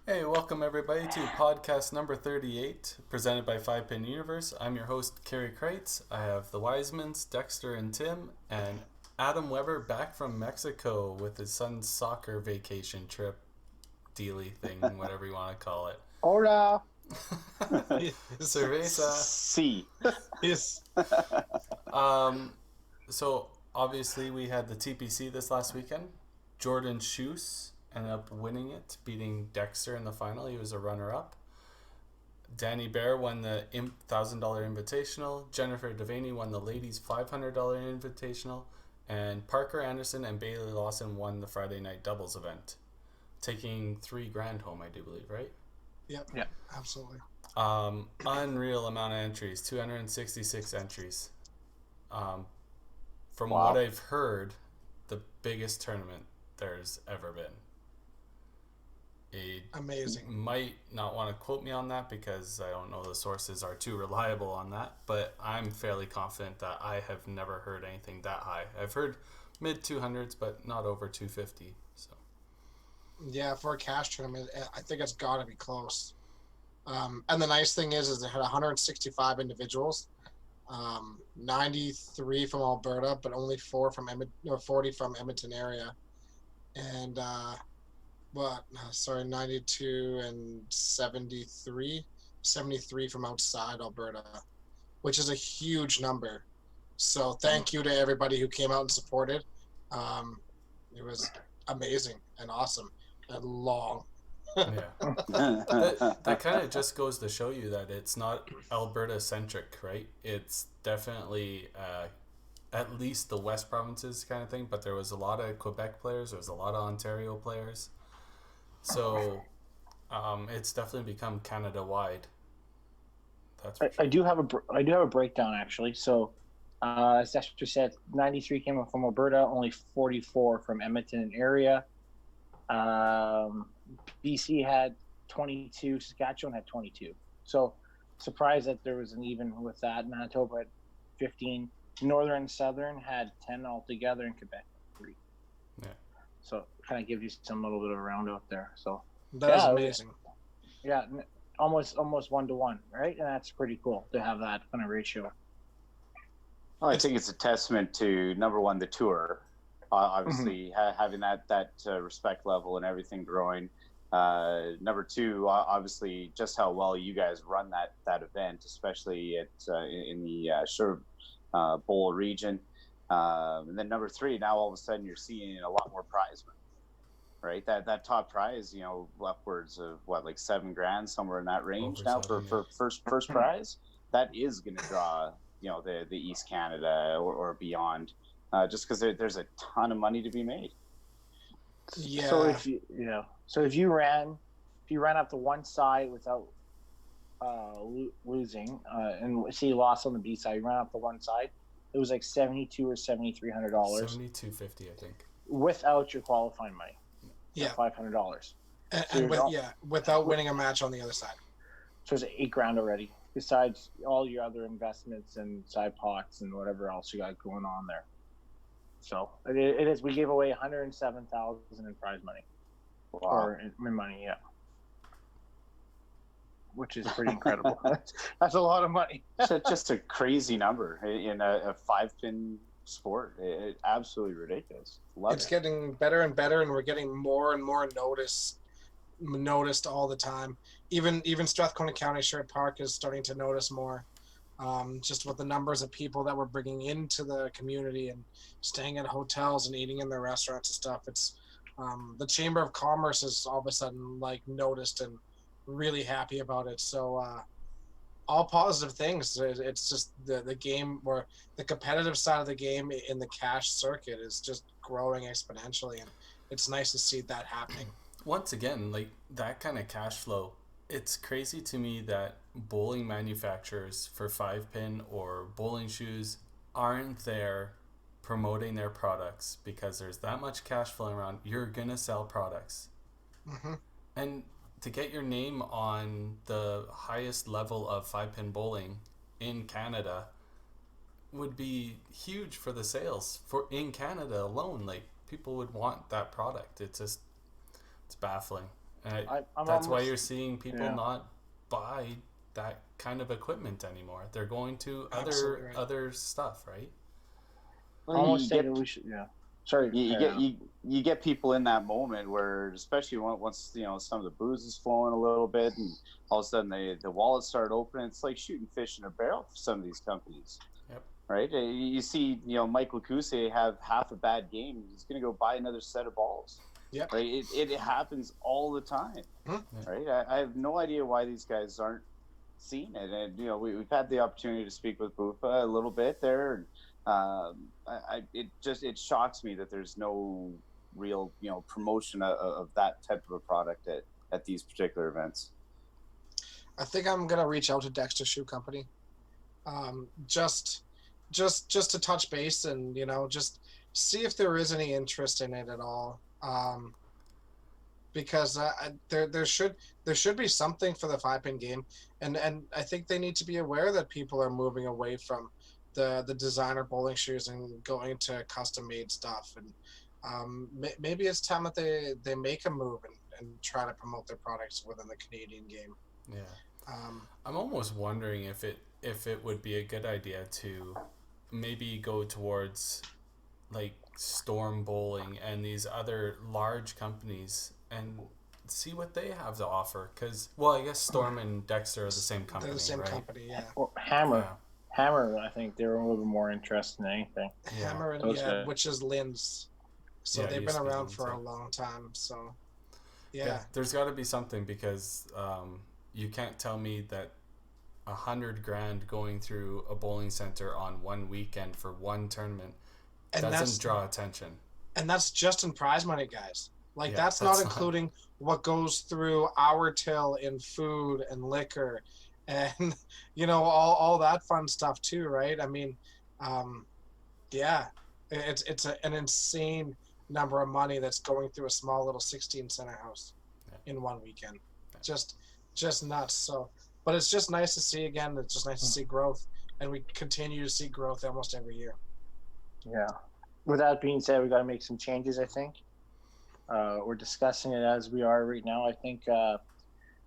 Hey, welcome everybody to podcast number 38, presented by 5 Pin Universe. I'm your host, Karie Kreutz. I have the Wisemans, Dexter and Tim, and Adam Weber back from Mexico with his son's soccer vacation trip, dealy thing, whatever you want to call it. Hola! Cerveza. C. Yes. So, obviously, we had the TPC this last weekend. Jordan Schuss ended up winning it, beating Dexter in the final. He was a runner-up. Danny Bear won the $1,000 Invitational. Jennifer Devaney won the ladies' $500 Invitational. And Parker Anderson and Bailey Lawson won the Friday night doubles event, taking $3,000 home, I do believe, right? Yep. Yeah. Absolutely. Unreal amount of entries, 266 entries. From Wow. what I've heard, the biggest tournament there's ever been. Amazing. Might not want to quote me on that because I don't know the sources are too reliable on that, but I'm fairly confident that I have never heard anything that high. I've heard mid 200s, but not over 250. So Yeah, for a cash tournament, I think it's got to be close. And the nice thing is it had 165 individuals, 93 from Alberta, but only 40 from Edmonton area, and 92 and 73 from outside Alberta, which is a huge number. So thank you to everybody who came out and supported. It was amazing and awesome and long. yeah, that kind of just goes to show you that it's not Alberta centric, right? It's definitely at least the West provinces kind of thing, but there was a lot of Quebec players, there was a lot of Ontario players. So it's definitely become Canada wide. That's for sure. I do have a breakdown actually. So as Dexter said, 93 came from Alberta, only 44 from Edmonton area. BC had 22, Saskatchewan had 22. So surprised that there was an even with that. Manitoba had 15. Northern and Southern had 10 altogether, and Quebec 3. Yeah. So it kind of gives you some little bit of a roundout there. So That's amazing. yeah, almost 1-to-1, right? And that's pretty cool to have that kind of ratio. Well, I think it's a testament to, number one, the tour. Obviously, having that respect level and everything growing. Number two, obviously, just how well you guys run that event, especially in the Sherwood Bowl region. And then number three, now all of a sudden you're seeing a lot more prize money, right? That top prize, upwards of like $7,000, somewhere in that range Over now seven, for first prize. That is going to draw the East Canada or beyond, just because there's a ton of money to be made. Yeah. So if you ran up to one side without losing, and say you lost on the B side, you ran up to one side, it was like $7,200 or $7,300 $7,250, I think, without your qualifying money. Yeah. $500. Without winning a match on the other side. So it's $8,000 already, besides all your other investments and side pots and whatever else you got going on there. So it is. We gave away $107,000 in prize money, or in money, yeah, which is pretty incredible. That's a lot of money. It's just a crazy number in a 5-pin sport. It's absolutely ridiculous. It's getting better and better, and we're getting more and more noticed all the time. Even Strathcona County Sherwood Park is starting to notice more. Just with the numbers of people that we're bringing into the community and staying at hotels and eating in their restaurants and stuff. It's the Chamber of Commerce is all of a sudden like noticed and really happy about it. So all positive things. It's just the game, or the competitive side of the game in the cash circuit is just growing exponentially, and it's nice to see that happening. Once again, like that kind of cash flow, it's crazy to me that bowling manufacturers for 5-pin or bowling shoes aren't there promoting their products, because there's that much cash flowing around. You're gonna sell products, and to get your name on the highest level of 5-pin bowling in Canada would be huge for the sales for in Canada alone. Like, people would want that product. It's baffling. And I'm that's why almost- you're seeing people yeah. not buy that kind of equipment anymore. They're going to Absolutely right. other stuff, right? Well, almost you thinking get we should. Yeah. Sorry. you carry get on. you get people in that moment where, especially once some of the booze is flowing a little bit, and all of a sudden the wallets start opening. It's like shooting fish in a barrel for some of these companies. Yep. Right? You see, Mike Lacousse have half a bad game. He's going to go buy another set of balls. Yep. Right? It happens all the time. Right? I have no idea why these guys aren't seeing it. And we've had the opportunity to speak with Bufa a little bit there. It shocks me that there's no real promotion of that type of a product at these particular events. I think I'm gonna reach out to Dexter Shoe Company, just to touch base and just see if there is any interest in it at all. Because there should be something for the 5-pin game, and I think they need to be aware that people are moving away from the designer bowling shoes and going to custom made stuff, and maybe it's time that they make a move and try to promote their products within the Canadian game. Yeah. I'm almost wondering if it would be a good idea to maybe go towards like Storm Bowling and these other large companies and see what they have to offer. Because, well, I guess Storm and Dexter are the same company, They're the same right? company, yeah. Well, Hammer, I think they were a little bit more interested in anything. Yeah. Hammer, and Those guys. which is Lynn's. So Yeah, they've used been to be around Lynn's, for yeah. a long time. So, yeah. There's got to be something, because you can't tell me that $100,000 going through a bowling center on one weekend for one tournament And doesn't draw attention. And that's just in prize money, guys. Like, Yeah, that's not including what goes through our till in food and liquor and, all that fun stuff too, right? I mean, yeah, it's an insane number of money that's going through a small little 16 center house in one weekend. Yeah. Just nuts. So, but it's just nice to see again. It's just nice to see growth, and we continue to see growth almost every year. Yeah. With that being said, we got to make some changes, I think. We're discussing it as we are right now. I think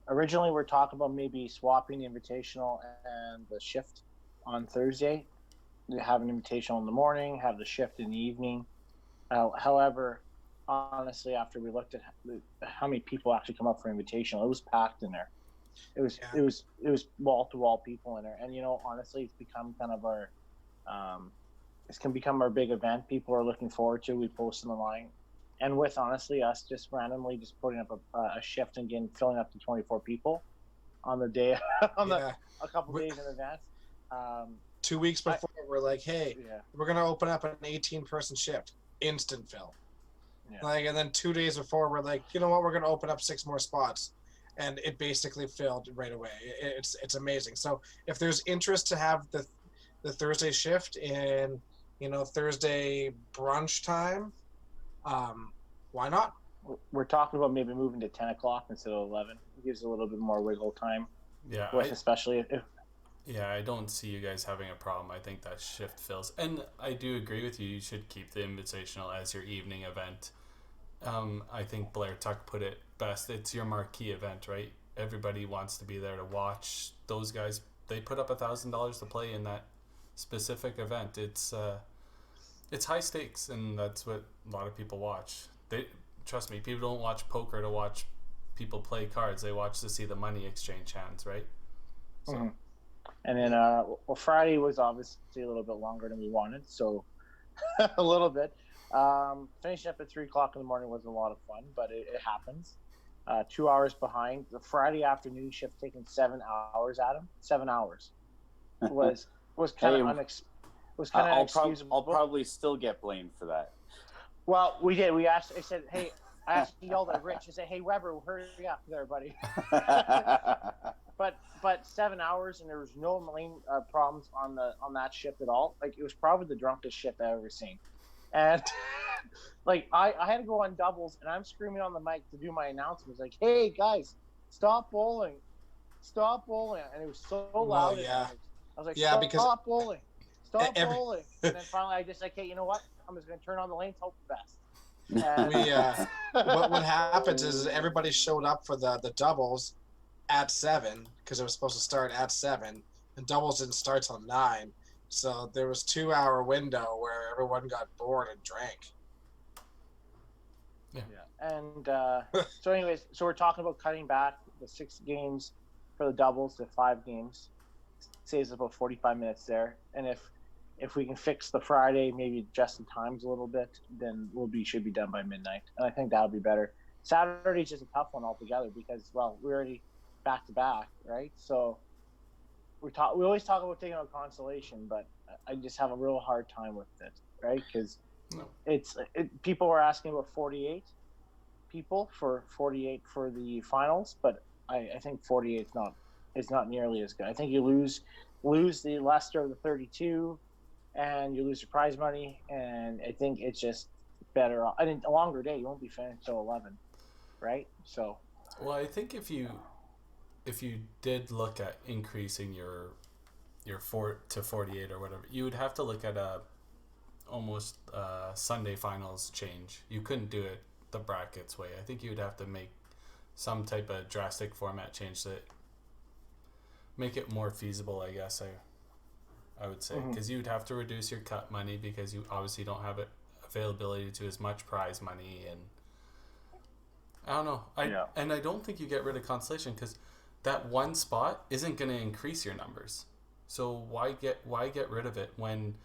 originally we're talking about maybe swapping the invitational and the shift on Thursday. We have an invitational in the morning, have the shift in the evening. However, honestly, after we looked at how many people actually come up for invitational, it was packed in there. It was wall to wall people in there, and honestly, it's become kind of our this can become our big event. People are looking forward to. We post online, and with honestly us just randomly just putting up a shift and again filling up to 24 people on the day a couple days in advance. 2 weeks before, we're like, hey, we're gonna open up an 18-person shift, instant fill. Yeah. And then 2 days before, we're like, you know what, we're gonna open up 6 more spots, and it basically filled right away. It's amazing. So if there's interest to have the Thursday shift in Thursday brunch time, why not? We're talking about maybe moving to 10 o'clock instead of 11. It gives a little bit more wiggle time. Yeah, especially if. Yeah, I don't see you guys having a problem. I think that shift fills. And I do agree with you. You should keep the Invitational as your evening event. I think Blair Tuck put it best. It's your marquee event, right? Everybody wants to be there to watch those guys. They put up $1,000 to play in that specific event. It's high stakes, and that's what a lot of people watch. Trust me, people don't watch poker to watch people play cards. They watch to see the money exchange hands, right? So. Mm-hmm. And then, Friday was obviously a little bit longer than we wanted, so a little bit. Finishing up at 3 o'clock in the morning was a lot of fun, but it happens. 2 hours behind. The Friday afternoon shift taking 7 hours, Adam. 7 hours was kind of inexcusable. I'll probably still get blamed for that. Well, we did. I said, hey, I actually yelled at Rich and said, hey, Weber, hurry up there, buddy. But 7 hours, and there was no main problems on that shift at all. Like, it was probably the drunkest shift I've ever seen. And like I had to go on doubles, and I'm screaming on the mic to do my announcements, like, hey guys, stop bowling, and it was so loud. Yeah. I was like, because stop bowling. And then finally I just like, hey, you know what? I'm just gonna turn on the lanes, hope for the best. What happens is everybody showed up for the doubles at 7 because it was supposed to start at 7, and doubles didn't start till 9. So there was 2-hour window where everyone got bored and drank. Yeah. And so anyways, so we're talking about cutting back the 6 games for the doubles to 5 games. Saves about 45 minutes there. And if we can fix the Friday, maybe adjust the times a little bit, then should be done by midnight. And I think that'll be better. Saturday's just a tough one altogether because, well, we're already back to back, right? So we always talk about taking out consolation, but I just have a real hard time with it, right? Because people were asking about 48 people for 48 for the finals, but I think 48 is not nearly as good. I think you lose the Leicester of the 32, and you lose your prize money, and I think it's just better. I think a longer day, you won't be finished until 11, right? So, well, I think if you did look at increasing your 4 to 48 or whatever, you would have to look at almost Sunday finals change. You couldn't do it the brackets way. I think you would have to make some type of drastic format change that make it more feasible, I guess I would say, because you'd have to reduce your cut money because you obviously don't have availability to as much prize money, and I don't know. I don't think you get rid of consolation because that one spot isn't going to increase your numbers. So why get rid of it? When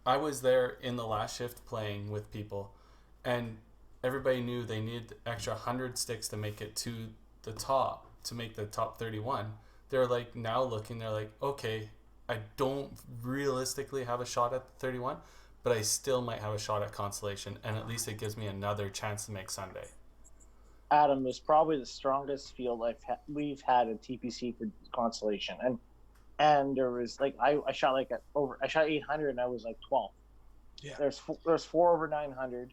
I was there in the last shift playing with people, and everybody knew they needed extra 100 sticks to make it to the top, to make the top 31. They're like now looking, they're like, okay, I don't realistically have a shot at the 31, but I still might have a shot at consolation, and at least it gives me another chance to make Sunday. Adam was probably the strongest field we've had in TPC for consolation, and there was like I shot 800 and I was like 12. Yeah. There's 4 over 900,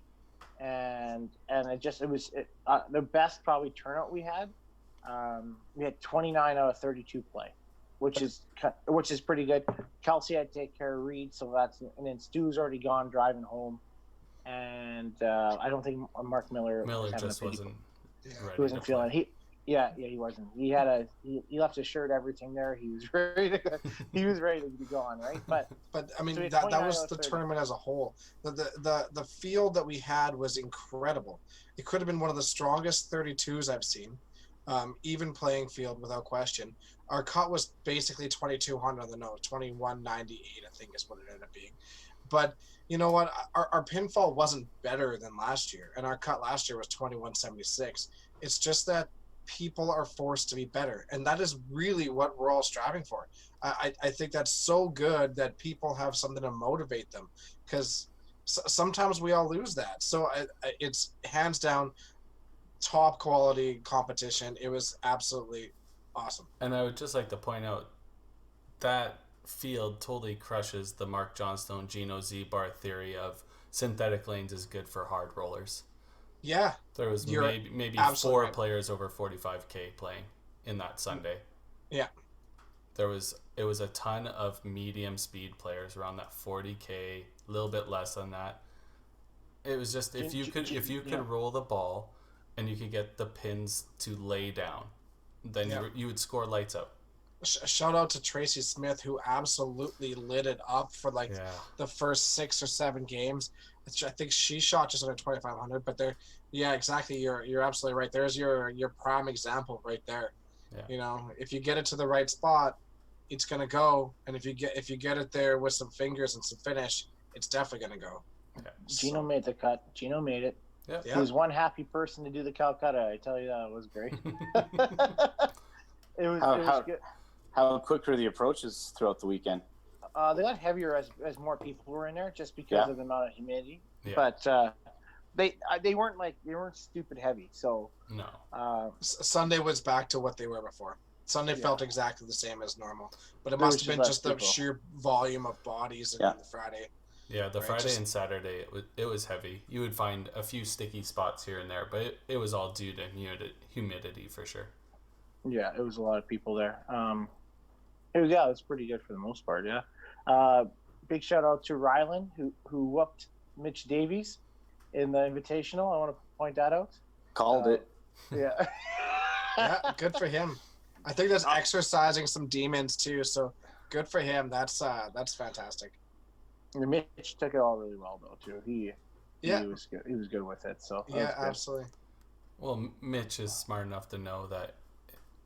and it was the best probably turnout we had. We had 29 out of 32 play, which is pretty good. Kelsey had to take care of Reed, so and then Stu's already gone driving home, and I don't think Mark Miller just wasn't ready. He wasn't feeling it. He wasn't. He left his shirt, everything there. He was ready to be gone, right? But I mean, so that was the tournament as a whole. The field that we had was incredible. It could have been one of the strongest 32s I've seen. Even playing field without question. Our cut was basically 2,200 on the nose, 2,198 I think is what it ended up being. But you know what? Our pinfall wasn't better than last year, and our cut last year was 2,176. It's just that people are forced to be better, and that is really what we're all striving for. I think that's so good that people have something to motivate them, because sometimes we all lose that. So it's hands down top quality competition. It was absolutely awesome. And I would just like to point out that field totally crushes the Mark Johnstone, Gino Z-Bar theory of synthetic lanes is good for hard rollers. Yeah. There was maybe 4 players over 45K playing in that Sunday. Yeah. It was a ton of medium speed players around that 40K, a little bit less than that. It was just if you could roll the ball and you could get the pins to lay down, then you would score lights out. Shout out to Tracy Smith, who absolutely lit it up for the first 6 or 7 games. I think she shot just under 2,500, but exactly. You're absolutely right. There's your prime example right there. Yeah. You know, if you get it to the right spot, it's gonna go, and if you get it there with some fingers and some finish, it's definitely gonna go. Yeah. Gino made the cut. Gino made it. Yeah. He was one happy person to do the Calcutta. I tell you that, it was great. It was good. How quick were the approaches throughout the weekend? They got heavier as more people were in there, just because of the amount of humidity. Yeah. But they weren't stupid heavy. So no. Sunday was back to what they were before. Sunday felt exactly the same as normal, but it must have been just the sheer volume of bodies in the Friday. Yeah, the Friday and Saturday it was heavy. You would find a few sticky spots here and there, but it was all due to humidity for sure. Yeah, it was a lot of people there. It was pretty good for the most part. Yeah. Big shout out to Rylan who whooped Mitch Davies. in the Invitational. I want to point that out. Called it. Yeah. Yeah, good for him. I think that's exercising some demons too. So good for him. That's fantastic. Mitch took it all really well though too. He Yeah, was good. He was good with it. So that yeah, was good. absolutely. Well, Mitch is smart enough to know that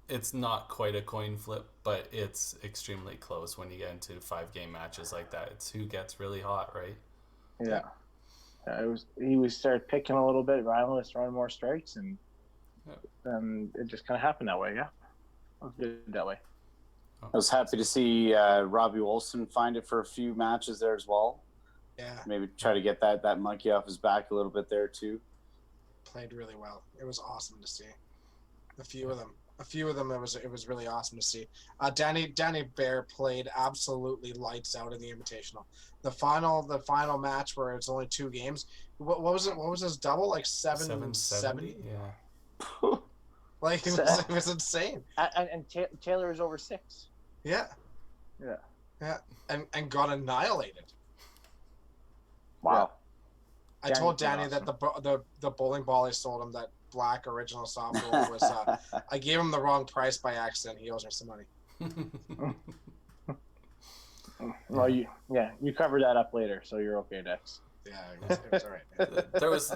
it's not quite a coin flip, but it's extremely close when you get into 5-game matches like that. It's who gets really hot, right? Yeah. He was started picking a little bit. Ryan was throwing more strikes, and it just kind of happened that way. Yeah, it was good that way. I was happy to see Robbie Olsen find it for a few matches there as well. Yeah, Maybe try to get that monkey off his back a little bit there too. played really well. It was awesome to see. A few of them. It was really awesome to see. Danny Bear played absolutely lights out in the Invitational. The final match where it's only 2 games. What was it? What was his double? Like 770? Yeah. Like it was insane. And Taylor is over 6. Yeah. Yeah. And got annihilated. Wow. I told Danny that the bowling ball I sold him, that black original soft roll, was I gave him the wrong price by accident. He owes me some money. Well, you covered that up later, so you're okay, Dex. Yeah, it was all right.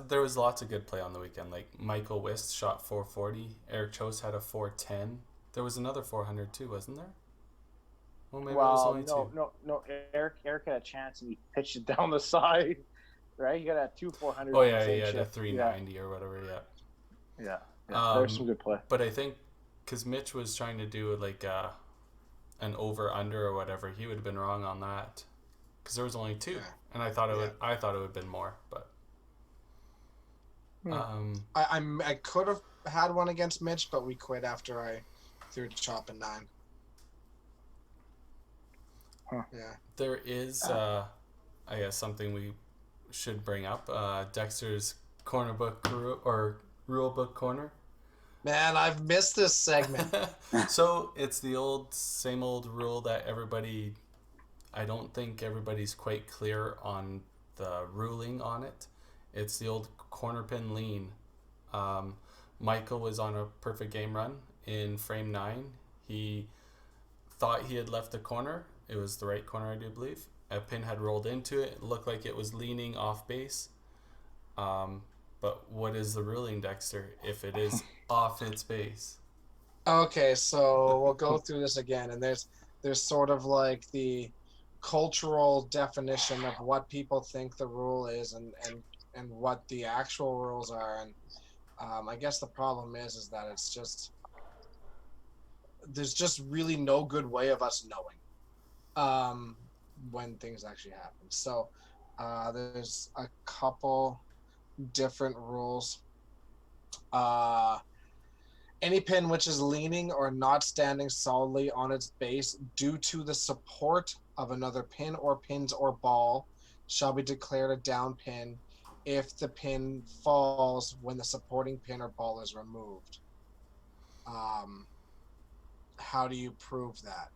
There was lots of good play on the weekend. Like Michael Wist shot 440. Eric Chose had a 410. There was another 400 too, wasn't there? Well, maybe it was only 2. No. Eric had a chance and he pitched it down the side. Right, you got a 400. Oh yeah, he had a 390 or whatever. Yeah. There's some good play. But I think because Mitch was trying to do like an over under or whatever, he would have been wrong on that because there was only 2, and I thought it would have been more, but I could have had one against Mitch, but we quit after I threw a chop in 9. Huh. Yeah. There is I guess something we should bring up. Dexter's corner book or rule book corner. Man, I've missed this segment. So it's the same old rule that I don't think everybody's quite clear on the ruling on it. It's the old corner pin lean. Michael was on a perfect game run in frame 9. He thought he had left the corner. It was the right corner, I do believe. A pin had rolled into it. It looked like it was leaning off base. But what is the ruling, Dexter, if it is off its base? Okay, so we'll go through this again, and there's sort of like the cultural definition of what people think the rule is and what the actual rules are, and I guess the problem is that it's just there's just really no good way of us knowing when things actually happen. So there's a couple different rules. Any pin which is leaning or not standing solidly on its base due to the support of another pin or pins or ball shall be declared a down pin if the pin falls when the supporting pin or ball is removed. How do you prove that?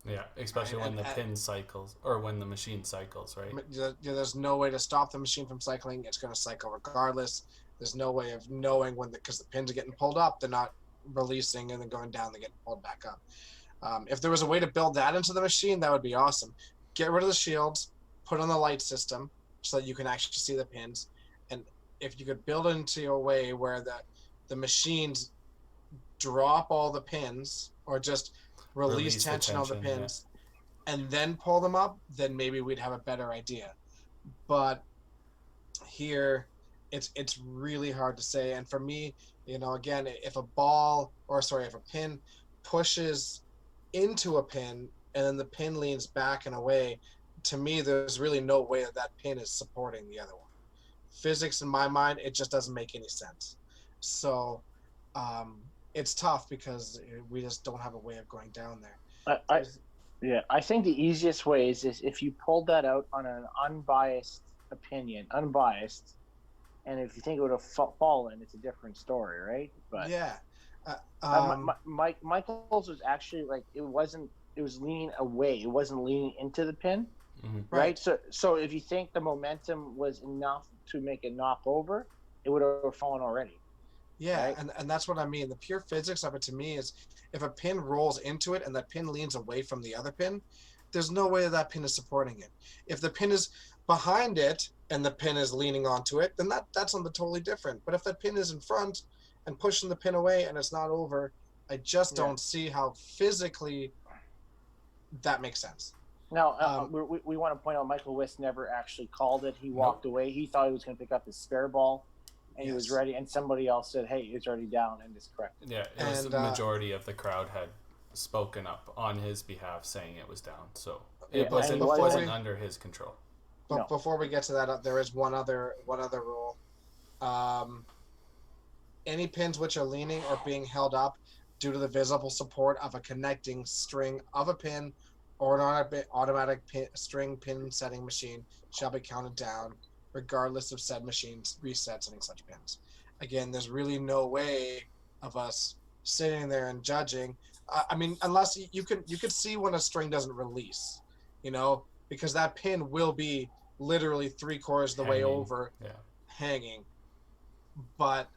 Yeah, especially when the pin cycles or when the machine cycles, right? There's no way to stop the machine from cycling. It's going to cycle regardless. There's no way of knowing because the pins are getting pulled up, they're not releasing and then going down, they're getting pulled back up. If there was a way to build that into the machine, that would be awesome. Get rid of the shields, put on the light system so that you can actually see the pins. And if you could build it into a way where the machines drop all the pins or just release tension on the pins and then pull them up, then maybe we'd have a better idea. But here it's really hard to say. And for me, again, if a pin pushes into a pin and then the pin leans back and away, to me there's really no way that pin is supporting the other one. Physics in my mind, it just doesn't make any sense. So it's tough because we just don't have a way of going down there. I think the easiest way is if you pulled that out on an unbiased opinion, and if you think it would have fallen, it's a different story, right? But yeah, Michael's was actually like it was leaning away, it wasn't leaning into the pin, Mm-hmm. right? So if you think the momentum was enough to make it knock over, it would have fallen already. Yeah, Right? and that's what I mean. The pure physics of it to me is if a pin rolls into it and that pin leans away from the other pin, there's no way that pin is supporting it. If the pin is behind it and the pin is leaning onto it, then that's something totally different. But if that pin is in front and pushing the pin away and it's not over, I just don't see how physically that makes sense. Now, we want to point out Michael Wiss never actually called it. He walked away. He thought he was going to pick up his spare ball, and he was ready. And somebody else said, "Hey, it's already down," and it's corrected. Yeah, it was the majority of the crowd had spoken up on his behalf, saying it was down. So it wasn't under his control. But before we get to that, there is one other rule. Any pins which are leaning or being held up due to the visible support of a connecting string of a pin or an automatic string pin setting machine shall be counted down, regardless of said machines resetting such pins. Again, there's really no way of us sitting there and judging. I mean, unless you could see when a string doesn't release, because that pin will be literally 3/4 of the way over, hanging. But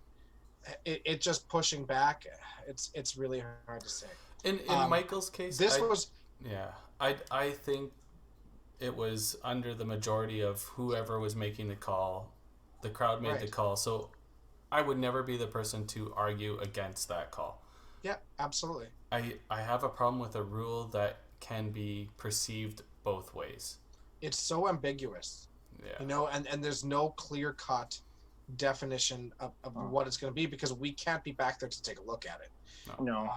it just pushing back. It's really hard to say. In Michael's case, I think it was under the majority of whoever was making the call. The crowd made the call, so I would never be the person to argue against that call. Yeah, absolutely. I have a problem with a rule that can be perceived both ways. It's so ambiguous. Yeah. And there's no clear-cut definition of what it's going to be because we can't be back there to take a look at it. No.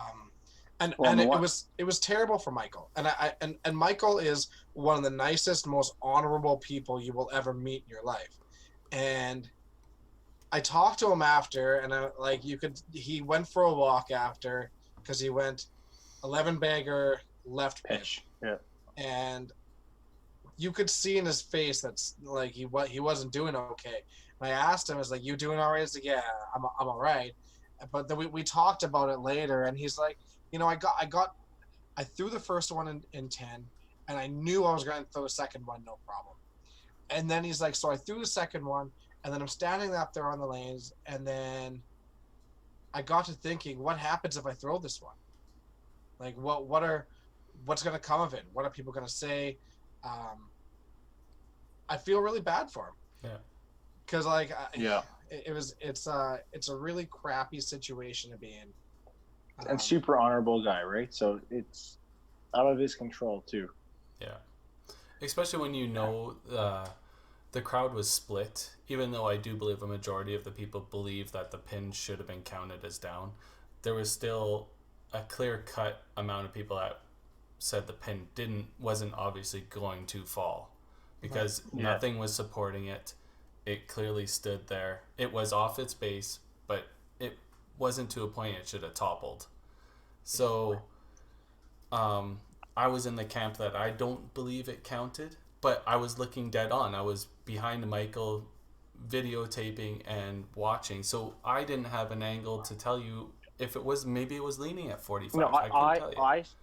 It was terrible for Michael. And Michael is one of the nicest, most honorable people you will ever meet in your life. And I talked to him after, and he went for a walk after because he went 11 bagger left pitch. Yeah. And you could see in his face that's like he wasn't doing okay. And I asked him, "Is like you doing all right?" He's like, "Yeah, I'm all right." But then we talked about it later, and he's like, I threw the first one in 10, and I knew I was going to throw the second one, no problem. And then he's like, so I threw the second one, and then I'm standing up there on the lanes, and then I got to thinking, what happens if I throw this one? Like, what's going to come of it? What are people going to say? I feel really bad for him. Yeah. Because it's a really crappy situation to be in. And super honorable guy, right? So it's out of his control too. Yeah. Especially when the crowd was split, even though I do believe a majority of the people believe that the pin should have been counted as down, there was still a clear-cut amount of people that said the pin wasn't obviously going to fall because nothing was supporting it. It clearly stood there. It was off its base, but it wasn't to a point it should have toppled. So I was in the camp that I don't believe it counted, but I was looking dead on. I was behind Michael videotaping and watching, so I didn't have an angle to tell you if it was, maybe it was leaning at 45. No,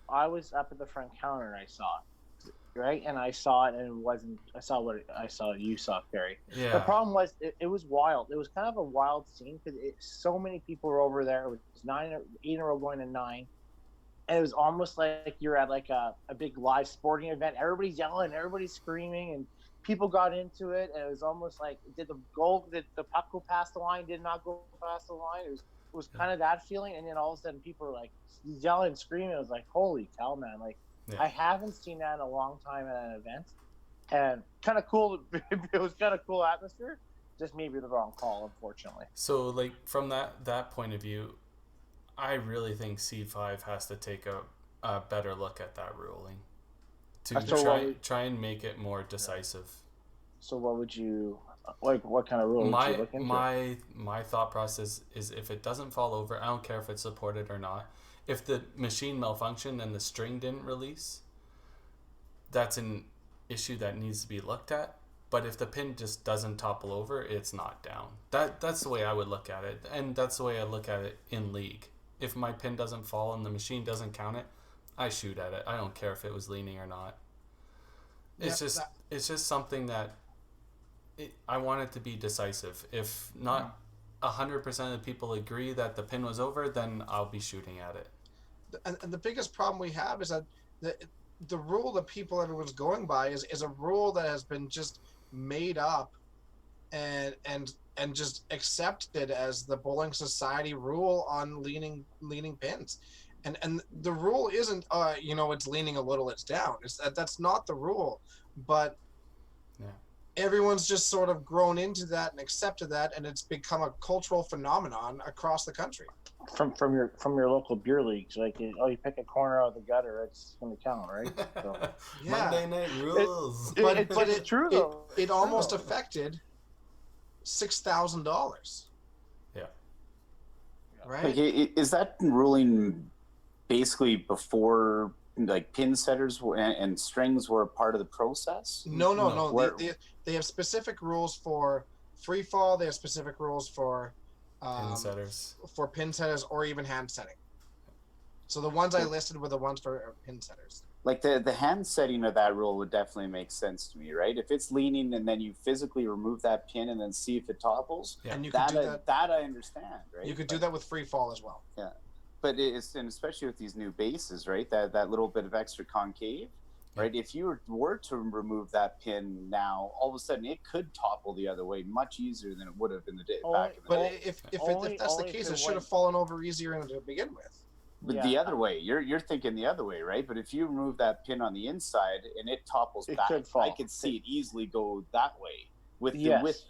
I was up at the front counter and I saw it, right? And I saw it and it wasn't, I saw you saw, Karie. Yeah. The problem was it was wild. It was kind of a wild scene because so many people were over there. It was 8 in a row going to 9. And it was almost like you're at like a big live sporting event. Everybody's yelling, everybody's screaming, and people got into it. And it was almost like, did the puck go past the line? Did not go past the line? It was kind of that feeling. And then all of a sudden people were like yelling, screaming. It was like, holy cow, man. Like, I haven't seen that in a long time at an event. And kind of cool. It was kind of cool atmosphere. Just maybe the wrong call, unfortunately. So, like, from that point of view, I really think C5 has to take a better look at that ruling to try and make it more decisive. So what would you like? What kind of rule would you look into? My thought process is if it doesn't fall over, I don't care if it's supported or not. If the machine malfunctioned and the string didn't release, that's an issue that needs to be looked at. But if the pin just doesn't topple over, it's not down. That's the way I would look at it, and that's the way I look at it in league. If my pin doesn't fall and the machine doesn't count it, I shoot at it. I don't care if it was leaning or not. It's just something that I want it to be decisive. If not 100% of the people agree that the pin was over, then I'll be shooting at it. And the biggest problem we have is that the rule that everyone's going by is a rule that has been just made up and just accepted as the bowling society rule on leaning pins. And the rule isn't it's leaning a little, it's down. That's not the rule. But everyone's just sort of grown into that and accepted that, and it's become a cultural phenomenon across the country. From your local beer leagues, like you pick a corner out of the gutter, it's going to count, right? So. Monday Night Rules. But it's true though. It almost affected $6,000. Yeah. Right. Like, is that ruling basically before like pin setters and strings were a part of the process? No. They have specific rules for free fall. They have specific rules for pin setters. For pin setters or even hand setting. So the ones I listed were the ones for pin setters. Like the hand setting of that rule would definitely make sense to me, right? If it's leaning and then you physically remove that pin and then see if it topples, and you could do that. That I understand, right? You could do that with free fall as well. Yeah, but and especially with these new bases, right? That little bit of extra concave, right? If you were to remove that pin now, all of a sudden it could topple the other way much easier than it would have in the day back. But if that's the case, it should have fallen over easier to begin with. But the other way, you're thinking the other way, right? But if you remove that pin on the inside and it topples back, I could see it easily go that way with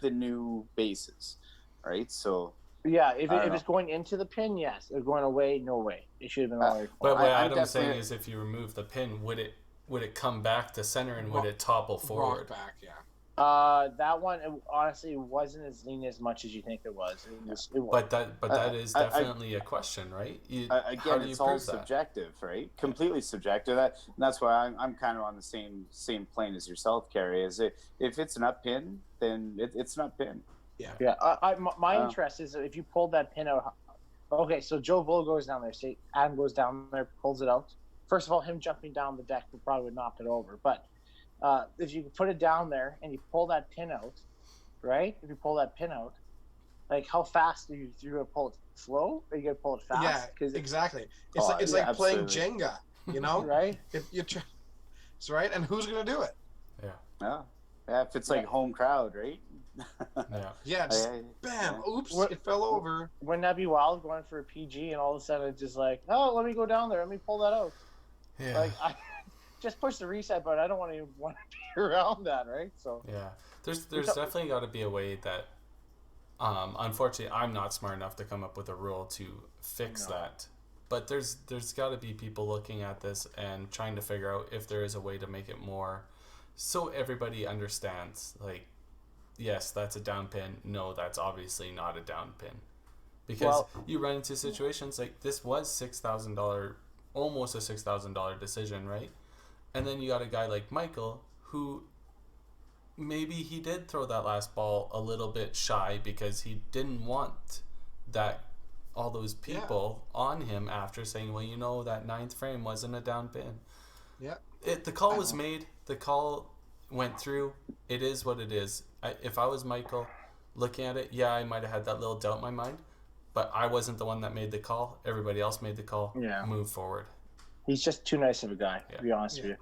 the new bases, right? So if it's going into the pin, yes. If it's going away, no way. It should have been all right. But what Adam's saying is, if you remove the pin, would it come back to center and would it topple forward? Rock back, yeah. That one honestly wasn't as lean as much as you think it was. But that is definitely a question, right? Again, it's all subjective, right? Completely subjective. That's why I'm kind of on the same plane as yourself, Karie. Is if it's an up pin, then it's an up pin. Yeah. My interest is if you pulled that pin out. Okay, so Joe Bull goes down there. Say Adam goes down there, pulls it out. First of all, him jumping down the deck probably would knock it over, but. If you put it down there and you pull that pin out, right? If you pull that pin out, like how fast are you gonna pull it? Slow? Or are you gonna pull it fast? Yeah, exactly. It's like playing Jenga, you know? Right? That's right. And who's gonna do it? Yeah. If it's like home crowd, right? Yeah. Just bam! Oops! It fell over. Wouldn't that be wild going for a PG and all of a sudden it's just like, oh, let me go down there, let me pull that out. Yeah. Like just push the reset button. I don't want to be around that, right? So there's definitely got to be a way that, unfortunately, I'm not smart enough to come up with a rule to fix that. But there's got to be people looking at this and trying to figure out if there is a way to make it more, so everybody understands. Like, yes, that's a down pin. No, that's obviously not a down pin, because you run into situations like this was $6,000, almost a $6,000 decision, right? And then you got a guy like Michael who maybe he did throw that last ball a little bit shy because he didn't want all those people on him after saying, well, that ninth frame wasn't a down pin. Yeah. The call was made. The call went through. It is what it is. If I was Michael looking at it, I might have had that little doubt in my mind, but I wasn't the one that made the call. Everybody else made the call. Yeah. Move forward. He's just too nice of a guy, to be honest with you.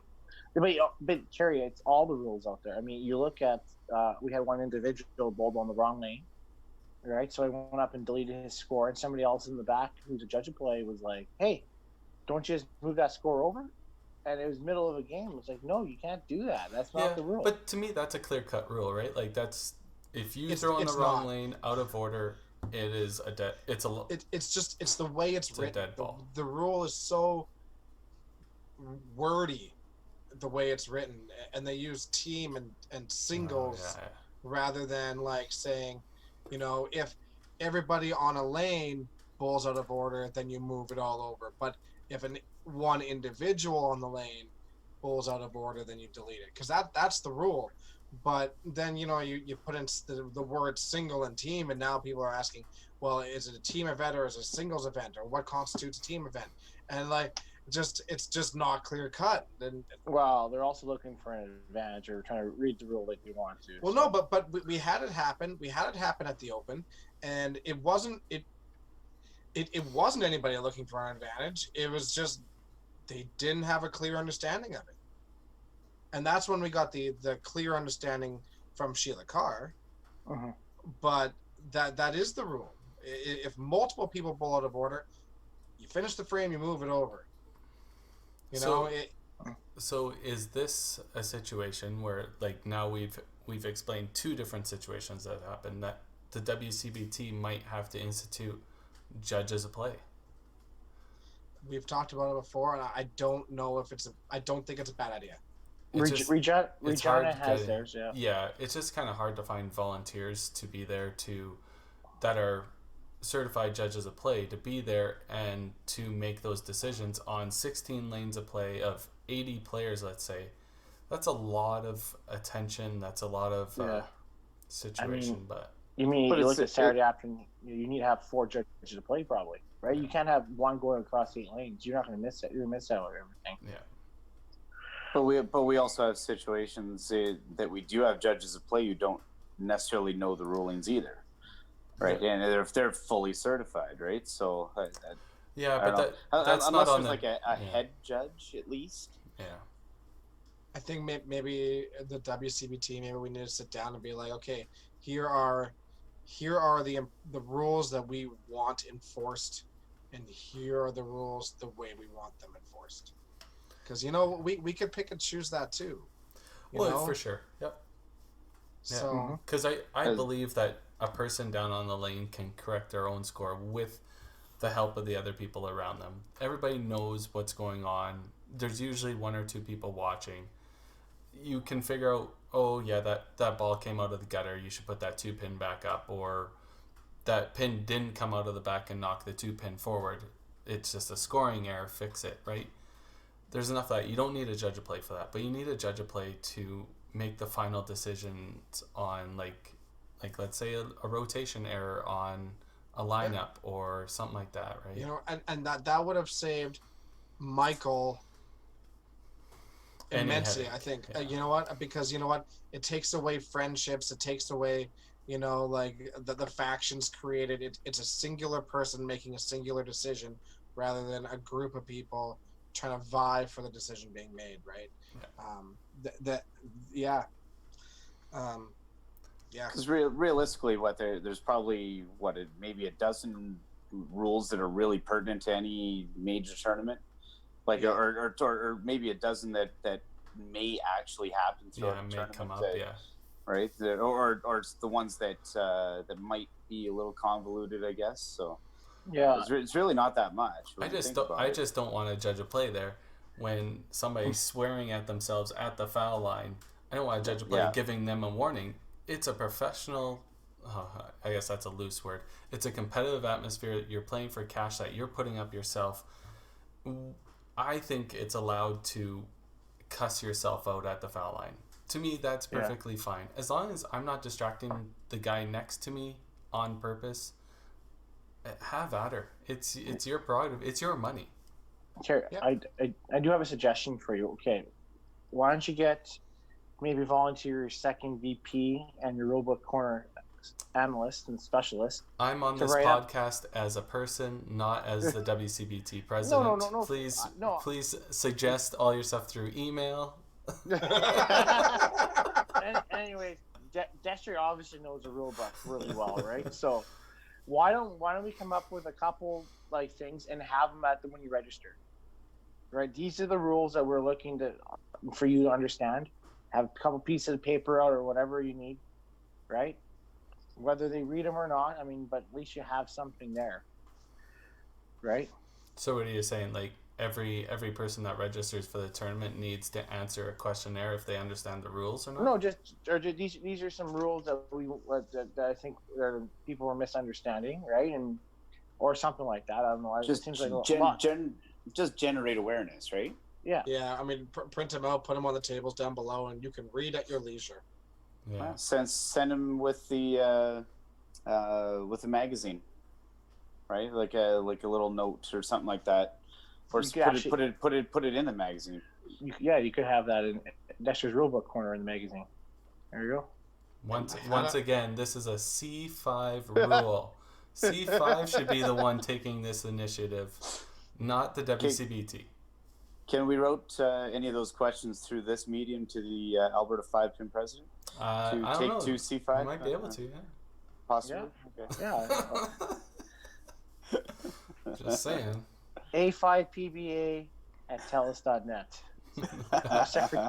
But Karie, it's all the rules out there. I mean, you look at, we had one individual bowled on the wrong lane, right? So I went up and deleted his score, and somebody else in the back, who's a judge of play, was like, hey, don't you just move that score over? And it was middle of a game. It's like, no, you can't do that. That's not the rule. But to me, that's a clear-cut rule, right? Like, that's, if you throw in the wrong lane, out of order, it is a dead, it's the way it's written. A dead ball. The rule is so wordy the way it's written, and they use team and singles rather than like saying, if everybody on a lane bowls out of order, then you move it all over. But if one individual on the lane bowls out of order, then you delete it, because that's the rule. But then you put in the word single and team, and now people are asking, well, is it a team event or is it a singles event, or what constitutes a team event? And like, it's just not clear cut. And Well, they're also looking for an advantage or trying to read the rule like they want to. well, so. no, but we had it happen. We had it happen at the Open, and it wasn't anybody looking for an advantage. It was just they didn't have a clear understanding of it, and that's when we got the clear understanding from Sheila Carr. Uh-huh. But that is the rule. If multiple people bowl out of order, you finish the frame, you move it over. So is this a situation where, like, now we've explained two different situations that happened, that the WCBT might have to institute judges of play? We've talked about it before, and I don't know if I don't think it's a bad idea. Regina has theirs, yeah. Yeah, it's just kind of hard to find volunteers to be there that are certified judges of play to be there and to make those decisions on 16 lanes of play of 80 players, let's say. That's a lot of attention. That's a lot of situation. You look at Saturday afternoon, you need to have 4 judges to play probably, right? You can't have one going across 8 lanes. You're not going to miss it. You're going to miss out on everything. Yeah. But we also have situations that we do have judges of play who don't necessarily know the rulings either, right? Yeah. And they're fully certified, right? So that's not on like a head judge at least. Yeah. I think maybe the WCBT, maybe we need to sit down and be like, okay, here are the rules that we want enforced, and here are the rules the way we want them enforced. Because we could pick and choose that too. For sure. Yep. So because I believe that a person down on the lane can correct their own score with the help of the other people around them. Everybody knows what's going on. There's usually 1 or 2 people watching. You can figure out, oh yeah, that ball came out of the gutter, you should put that 2-pin back up, or that pin didn't come out of the back and knock the 2-pin forward. It's just a scoring error, fix it, right? There's enough of that. You don't need a judge of play for that, but you need a judge of play to make the final decisions on like let's say a rotation error on a lineup or something like that, right? And that would have saved Michael immensely, I think. Yeah. Because it takes away friendships, it takes away the factions created. It's a singular person making a singular decision rather than a group of people trying to vie for the decision being made, right? Yeah. Because realistically, there's probably maybe a dozen rules that are really pertinent to any major tournament, or maybe a dozen that may actually happen throughout the tournament. Come up, right? Or the ones that might be a little convoluted, I guess. So yeah, it's really not that much. I just don't want to judge a play there when somebody's swearing at themselves at the foul line. I don't want to judge a play giving them a warning. It's a professional. I guess that's a loose word. It's a competitive atmosphere. You're playing for cash that you're putting up yourself. I think it's allowed to cuss yourself out at the foul line. To me, that's perfectly fine. As long as I'm not distracting the guy next to me on purpose, have at her. It's your prerogative. It's your money. Sure. Yeah. I do have a suggestion for you. Okay. Why don't you maybe volunteer your second VP and your rulebook corner analyst and specialist? I'm on this podcast as a person, not as the WCBT president. No. Please suggest all your stuff through email. Anyways, Dexter obviously knows the rulebook really well, right? So why don't we come up with a couple things and have them when you register, right? These are the rules that we're looking for you to understand. Have a couple pieces of paper out or whatever you need, right? Whether they read them or not, but at least you have something there, right? So what are you saying? Like every person that registers for the tournament needs to answer a questionnaire if they understand the rules or not? No, these are some rules that I think people were misunderstanding, right? Or something like that. I don't know. It seems like a lot. Just generate awareness, right? Yeah. Yeah, print them out, put them on the tables down below, and you can read at your leisure. Yeah. Send them with the magazine, right? Like a little note or something like that. Or You just could actually- put it in the magazine. you could have that in Dexter's Rulebook corner in the magazine. There you go. Once again, this is a C5 rule. C5 should be the one taking this initiative, not the WCBT. Can we route any of those questions through this medium to the Alberta 5-pin president? I don't take know. two C5? I might be able to, yeah. Possibly? Yeah. Okay. Yeah. Just saying. A5PBA@telus.net.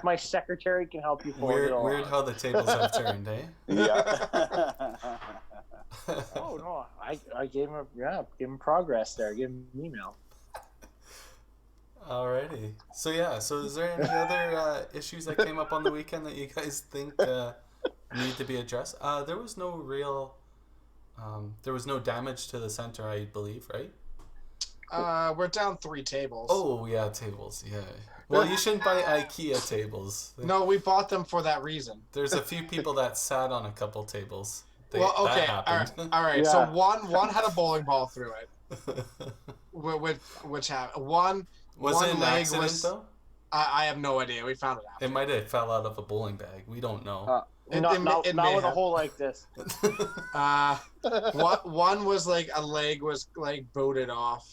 My secretary can help you forward it all. Weird how the tables have turned, eh? Yeah. Oh no, I gave him progress there. Give him an email. Alrighty. So is there any other issues that came up on the weekend that you guys think need to be addressed? There was no real, there was no damage to the center, I believe, right? We're down 3 tables. Oh yeah, tables. Yeah. Well, you shouldn't buy IKEA tables. No, we bought them for that reason. There's a few people that sat on a couple tables. Okay. All right. Yeah. So one had a bowling ball through it, which happened. One Was it an leg accident though? I have no idea. We found it after. It might have fell out of a bowling bag. We don't know. Not may with a have. hole like this. One was like a leg was like booted off,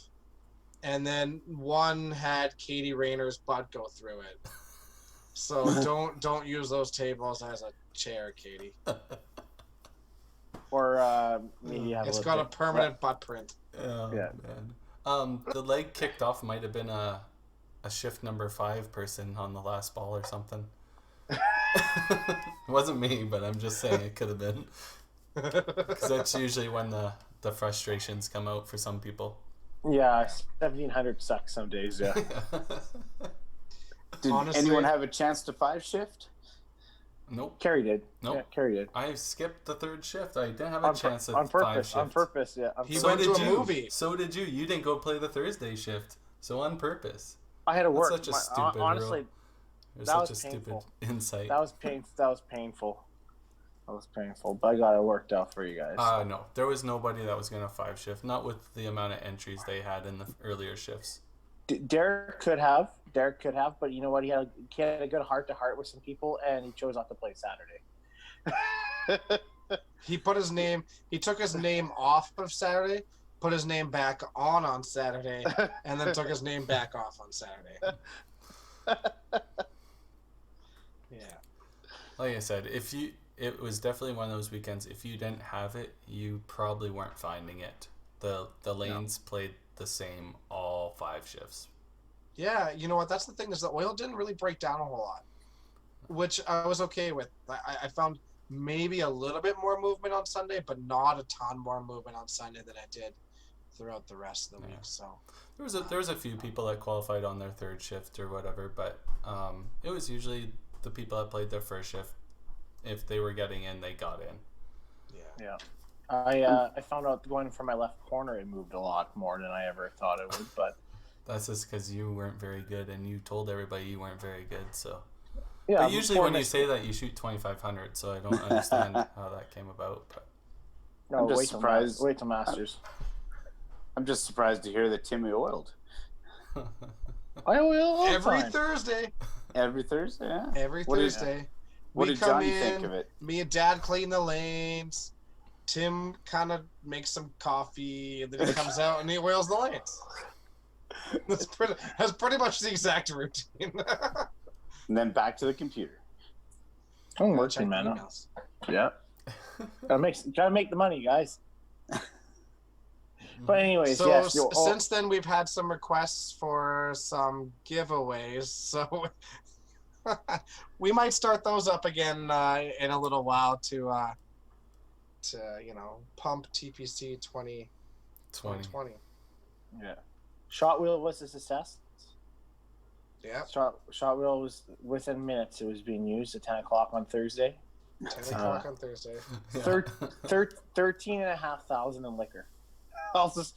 and then one had Katie Rayner's butt go through it. So don't use those tables as a chair, Katie. Or maybe have It's got a permanent butt print. Oh, Yeah. man. The leg kicked off might have been a shift number 5 person on the last ball or something. It wasn't me, but I'm just saying it could have been. Because that's usually when the frustrations come out for some people. Yeah, 1700 sucks some days. Yeah. Did Honestly- anyone have a chance to 5 shift? Nope. Carrie did. Nope. Yeah, Carrie did. I skipped the 3rd shift. I didn't have a chance at on 5 purpose. shift. On purpose. Yeah. He So went did to a you. movie. So did you. You didn't go play the Thursday shift. So on purpose. I had to work. That's such a stupid honestly, rule. There's that such was a painful. stupid insight. that was painful. But I got it worked out for you guys. No, there was nobody that was going to 5 shift. Not with the amount of entries they had in the earlier shifts. Derek could have, but you know what? He had a good heart-to-heart with some people, and he chose not to play Saturday. He took his name off of Saturday, put his name back on Saturday, and then took his name back off on Saturday. Yeah. Like I said, it was definitely one of those weekends. If you didn't have it, you probably weren't finding it. The lanes played the same all 5 shifts. Yeah, you know what? That's the thing, is the oil didn't really break down a whole lot, which I was okay with. I found maybe a little bit more movement on Sunday, but not a ton more movement on Sunday than I did throughout the rest of the week. So There was a few people that qualified on their 3rd shift or whatever, but it was usually the people that played their 1st shift. If they were getting in, they got in. yeah. I found out going from my left corner, it moved a lot more than I ever thought it would. But That's just because you weren't very good, and you told everybody you weren't very good. So, yeah, but usually when you say that, you shoot 2,500. So I don't understand how that came about. But no, I'm just wait surprised. Wait till Masters. I'm just surprised to hear that Timmy oiled. I will Every Thursday. Every Thursday, yeah. Every What did- Thursday. What we did come Johnny in, think of it? Me and Dad clean the lanes. Tim kind of makes some coffee, and then he comes out and he oils the lanes. That's pretty much the exact routine. And then back to the computer. I'm Check working, the man. emails. Yeah. Gotta make the money, guys. But anyways, So yes. since then, we've had some requests for some giveaways. So we might start those up again in a little while to pump TPC 2020. yeah. Shot wheel was a success. Yeah, Shot wheel was within minutes. It was being used at 10 o'clock on Thursday. 10 o'clock on Thursday. 13,500 in liquor. It was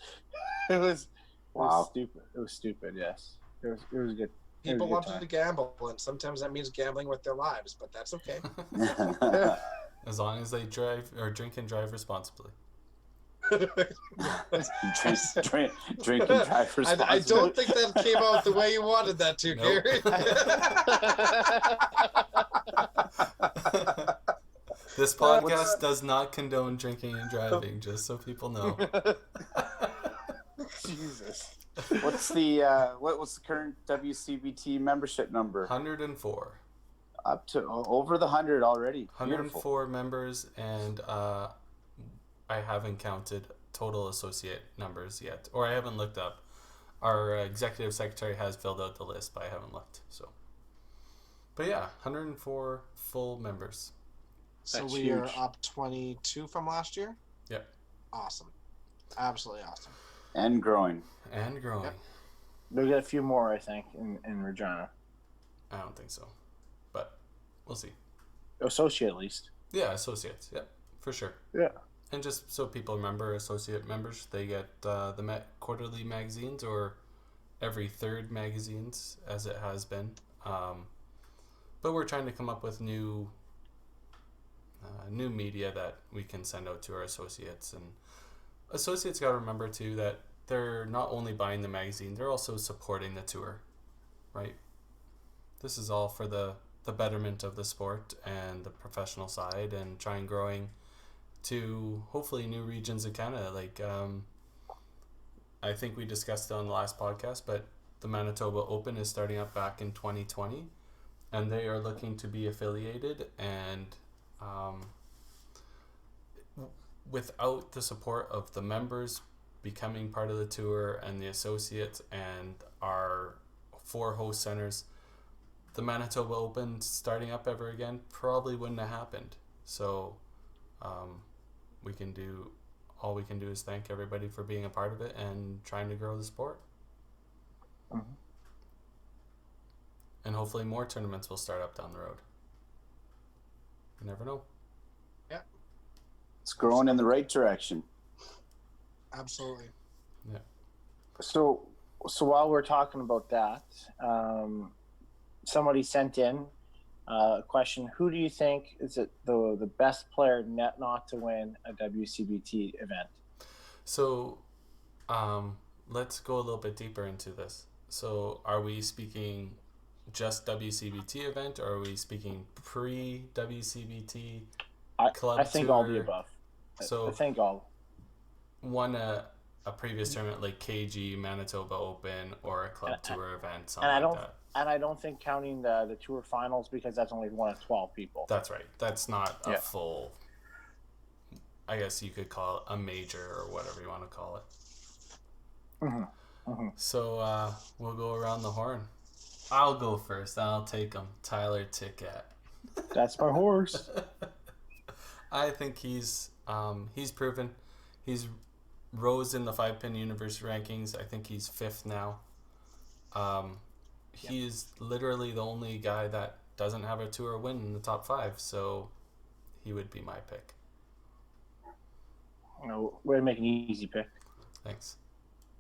stupid. It was stupid. Yes, it was good. People wanted to gamble, and sometimes that means gambling with their lives, but that's okay. as long as they drive or drink and drive responsibly. Drink and drive responsibly. I don't think that came out the way you wanted that to, Nope. Karie. This podcast does not condone drinking and driving, just so people know. Jesus. What's the current WCBT membership number? 104. Up to over the 100 already. 104 members, and I haven't counted total associate numbers yet, or I haven't looked up. Our executive secretary has filled out the list, but I haven't looked. So, but yeah, 104 full members. So That's we huge. are up 22 from last year? Yep. Awesome. Absolutely awesome. And growing. And growing. Yep. We'll get a few more, I think, in Regina. I don't think so, but we'll see. Associate, at least. Yeah, associates. Yep, for sure. Yeah. And just so people remember, associate members, they get the quarterly magazines, or every third magazines, as it has been. But we're trying to come up with new media that we can send out to our associates. And associates got to remember too that they're not only buying the magazine, they're also supporting the tour, right? This is all for the betterment of the sport and the professional side, and trying growing to hopefully new regions of Canada. Like I think we discussed it on the last podcast, but the Manitoba Open is starting up back in 2020, and they are looking to be affiliated, and without the support of the members becoming part of the tour and the associates and our 4 host centers, the Manitoba Open starting up ever again probably wouldn't have happened. So all we can do is thank everybody for being a part of it and trying to grow the sport. Mm-hmm. And hopefully more tournaments will start up down the road. You never know. Yeah. It's growing in the right direction. Absolutely. Yeah. So while we're talking about that, somebody sent in a question: who do you think is the best player not to win a WCBT event? So let's go a little bit deeper into this. So are we speaking just WCBT event, or are we speaking pre-WCBT club I think tour? all the above. So I think all. Won a previous tournament like KG, Manitoba Open, or a club tour event, something And I like don't that. and I don't think counting the tour finals, because that's only one of 12 people. That's right. That's not a Yeah. full, I guess you could call it a major or whatever you want to call it. Mm-hmm. Mm-hmm. So we'll go around the horn. I'll go first. I'll take him. Tyler Tickett. That's my horse. I think he's proven. He's rose in the 5-pin university rankings. I think he's 5th now. He's literally the only guy that doesn't have a tour win in the top 5, so he would be my pick. Way to make an easy pick. Thanks.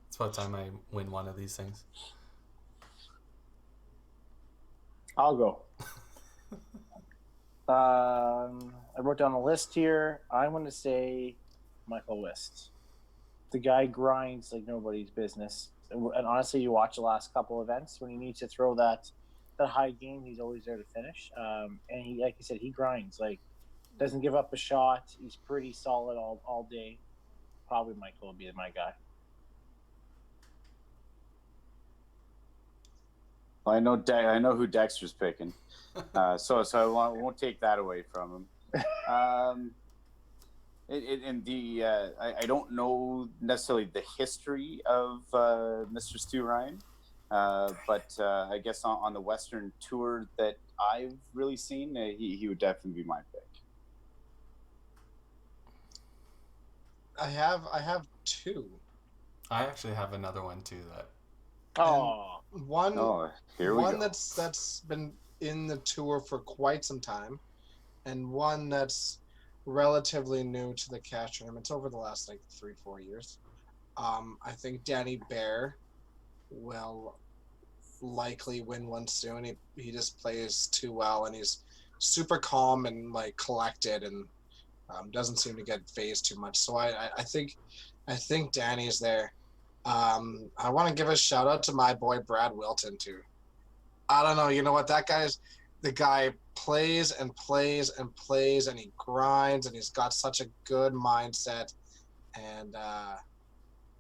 It's about time I win one of these things. I'll go. I wrote down a list here. I'm going to say Michael Wist. The guy grinds like nobody's business. And honestly, you watch the last couple events, when he needs to throw that high game, he's always there to finish. And he, like you said, he grinds. Like, doesn't give up a shot. He's pretty solid all day. Probably Michael will be my guy. Well, I know who Dexter's picking, so I won't take that away from him. I don't know necessarily the history of Mr. Stu Ryan, but I guess on the Western Tour that I've really seen, he would definitely be my pick. I have 2. I actually have another one too. One Here we one go. that's been in the tour for quite some time, and one that's relatively new to the cash tournaments over the last 3-4 years. I think Danny Bear will likely win one soon. He just plays too well, and he's super calm and collected, and Doesn't seem to get phased too much. So I think Danny's there. I want to give a shout out to my boy Brad Wilton too. I don't know. You know what? The guy plays and plays and plays, and he grinds, and he's got such a good mindset. And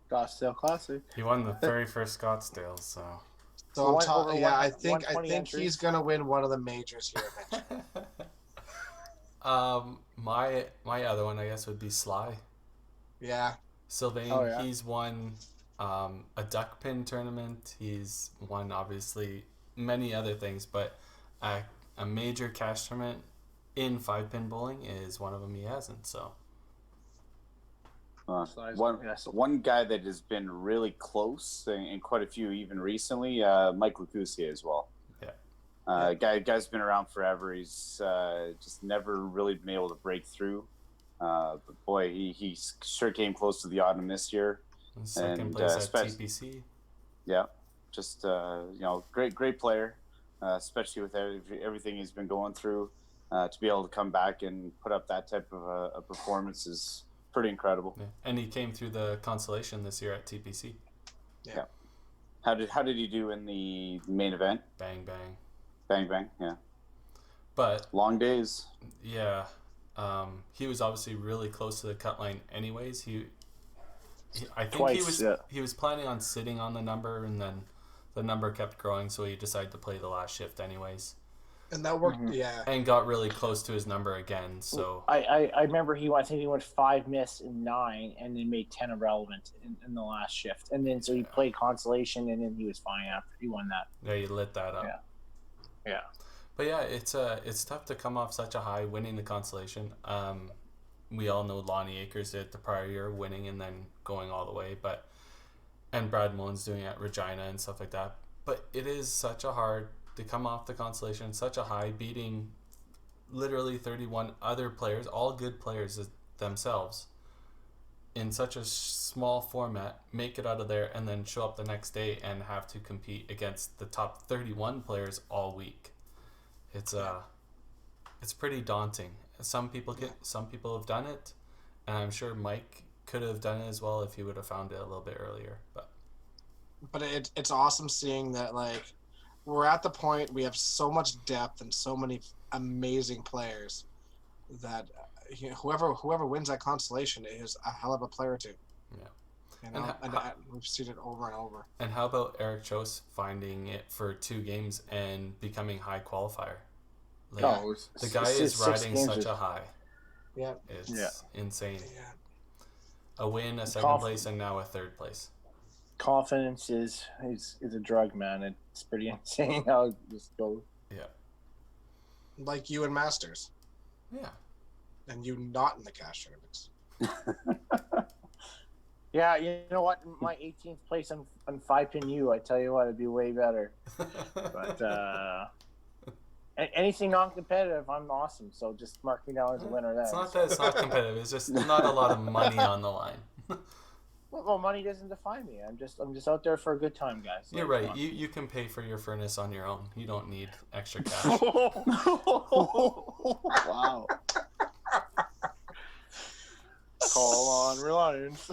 Scottsdale Classic. He won the very first Scottsdale, so. so Won over I think 120 entries. he's gonna win one of the majors here eventually. My other one, I guess, would be Sly. Yeah. Sylvain, Oh, yeah. he's won a duck pin tournament. He's won, obviously, many other things, but a major cash tournament in 5-pin bowling is one of them he hasn't, so. One guy that has been really close and quite a few even recently, Mike Lacusier as well. Yeah. Guy's been around forever. He's just never really been able to break through. But boy, he sure came close to the autumn this year. And second place at TPC. Yeah, just great player, especially with everything he's been going through. To be able to come back and put up that type of a performance is pretty incredible. Yeah. And he came through the consolation this year at TPC. Yeah. How did he do in the main event? Bang bang. Bang bang. Yeah. But long days. Yeah. He was obviously really close to the cut line anyways. I think Twice, he was planning on sitting on the number, and then the number kept growing, so he decided to play the last shift anyways. And that worked, yeah. And got really close to his number again. So I remember I think he went 5 miss in 9, and then made 10 irrelevant in the last shift, and then so he played consolation, and then he was fine after he won that. Yeah, he lit that up. Yeah. But yeah, it's tough to come off such a high, winning the consolation. We all know Lonnie Akers did it the prior year, winning and then going all the way. And Brad Mullen's doing it at Regina and stuff like that. But it is such a hard to come off the consolation, such a high, beating literally 31 other players, all good players themselves, in such a small format, make it out of there, and then show up the next day and have to compete against the top 31 players all week. It's pretty daunting. Some people have done it, and I'm sure Mike could have done it as well if he would have found it a little bit earlier. But it's awesome seeing that, like, we're at the point we have so much depth and so many amazing players that whoever wins that constellation is a hell of a player too. Yeah. And we've seen it over and over. And how about Eric Chose finding it for 2 games and becoming high qualifier? Like, the guy is riding such a high. Yeah. It's insane. Yeah. A win, a second place, and now a third place. Confidence is a drug, man. It's pretty insane how it just goes. Yeah. Like you in Masters. Yeah. And you not in the cash tournaments. Yeah, you know what? My 18th place on 5-pin U, I tell you what, it'd be way better. But anything non-competitive, I'm awesome. So just mark me down as a winner there. It's not that it's not competitive. It's just not a lot of money on the line. Well, money doesn't define me. I'm just out there for a good time, guys. You're right. You can pay for your furnace on your own. You don't need extra cash. Wow. Call on Reliance.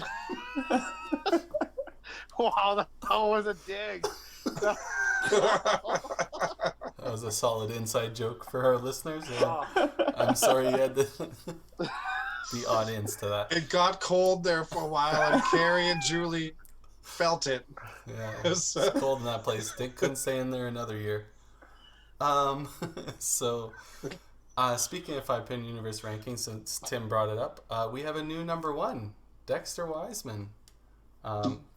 Wow, that was a dig. That was a solid inside joke for our listeners. I'm sorry you had the audience to that. It got cold there for a while, and Karie and Julie felt it. Yeah, it's cold in that place. They couldn't stay in there another year. So, speaking of 5-pin universe rankings, since Tim brought it up, we have a new number 1, Dexter Wiseman.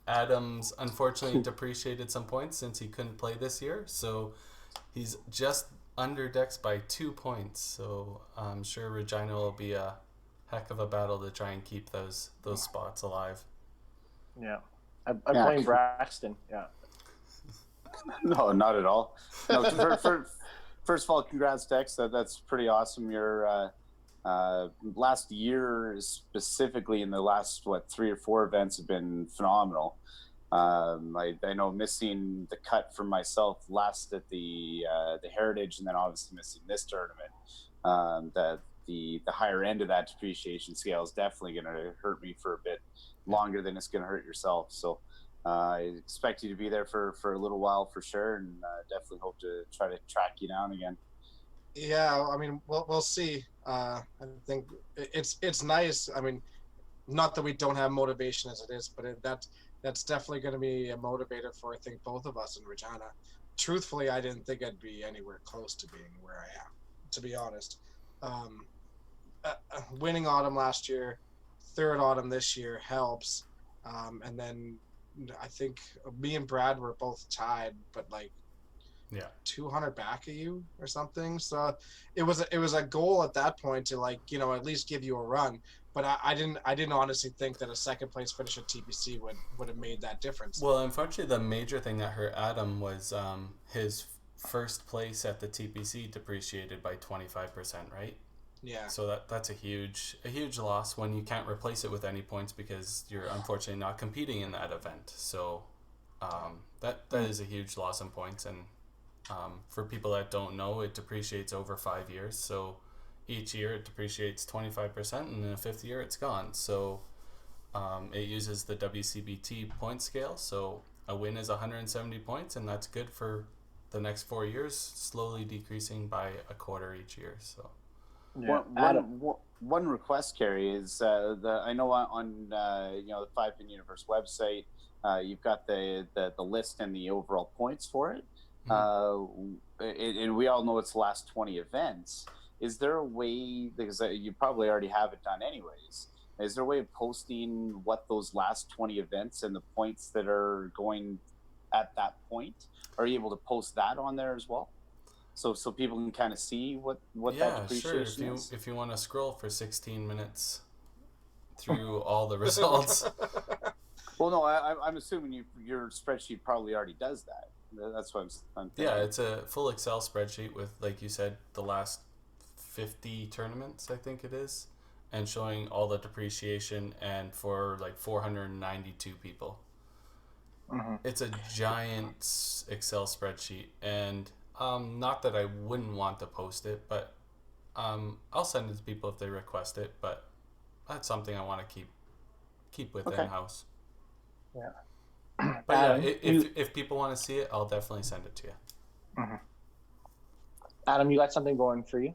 Adams unfortunately depreciated some points since he couldn't play this year, so he's just under Dex by 2 points. So I'm sure Regina will be a heck of a battle to try and keep those spots alive. Yeah, I'm playing Braxton. Yeah. No, not at all. No, first of all, congrats, Dex. That's pretty awesome. Your last year, specifically in the last 3 or 4 events, have been phenomenal. I know missing the cut for myself last at the Heritage, and then obviously missing this tournament. the higher end of that depreciation scale is definitely going to hurt me for a bit longer than it's going to hurt yourself. So I expect you to be there for a little while for sure, and definitely hope to try to track you down again. Yeah, I mean, we'll see. I think it's nice. I mean, not that we don't have motivation as it is, but that's definitely going to be a motivator for, I think, both of us in Regina. Truthfully, I didn't think I'd be anywhere close to being where I am, to be honest. Winning autumn last year, third autumn this year helps, and then I think me and Brad were both tied, but like 200 back of you or something. So it was a goal at that point to, like, you know, at least give you a run. But I didn't honestly think that a second place finish at TPC would have made that difference. Well, unfortunately, the major thing that hurt Adam was his first place at the TPC depreciated by 25%, right? Yeah. So that's a huge loss when you can't replace it with any points because you're unfortunately not competing in that event. So that is a huge loss in points. And for people that don't know, it depreciates over 5 years. So each year it depreciates 25%, and in the fifth year it's gone. So it uses the WCBT point scale. So a win is 170 points, and that's good for the next 4 years, slowly decreasing by a quarter each year. So one request, Karie, is I know on the 5-Pin Universe website, you've got the list and the overall points for it. And we all know it's the last 20 events. Is there a way, because you probably already have it done anyways, is there a way of posting what those last 20 events and the points that are going at that point? Are you able to post that on there as well? So people can kind of see what that depreciation is? If you want to scroll for 16 minutes through all the results. Well, no, I'm assuming your spreadsheet probably already does that. That's what I'm thinking. Yeah, it's a full Excel spreadsheet with, like you said, the last 50 tournaments, I think it is, and showing all the depreciation, and for like 492 people. It's a giant Excel spreadsheet, and not that I wouldn't want to post it, but I'll send it to people if they request it, but that's something I want to keep within house. Yeah. But Adam, if people want to see it, I'll definitely send it to you. Adam, you got something going for you.